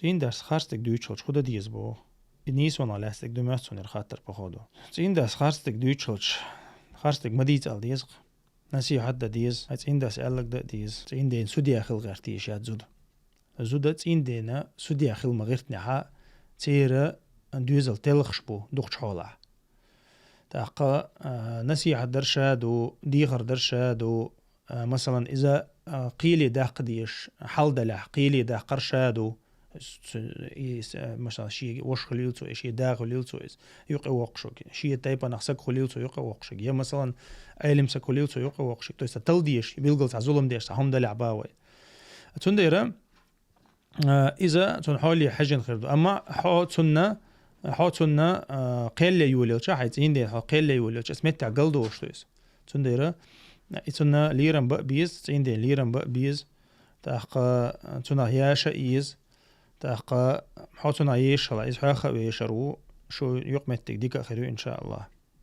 این درس خارستك دویچلش خود دیز بو نیسون علاستك دوماستون خاطر بخودو این درس خارستك دویچلش خارستك مديت على دیز نسی حد دیز این درس علق ده دیز این دین سودی اخل غرتیش یاد زود این دینا سودی اخل مغرت نها تيرا دوزل تلخش بو دوخش حولا تاقا نسی حد درشاد و دیغر درشاد و مثلا إذا قيلي دا قديش حل دلح قيلي دا قرشادو مثلا شيء وش خليلتو شيء دا خليلتو يقع وقشك شيء تايبا نحسك خليلتو يقع وقشك يا مثلا أيلم سكوليلتو يقع وقشك تو تلديش بيلقل تعزولم ديش هم دلع باوي تنديرا إذا تنحولي حاجة خير أما حوتنا قيل يولي شا حيت عندي قيل يولي اسمتع قلدو وشتويس تنديرا إتنا ليرم بيز عندي ليرم بيز تحقا تنا هياشا إيز تحقا حوتنا يشلا إز حاخا ويشرو شو يقمتك ديك آخره إن شاء الله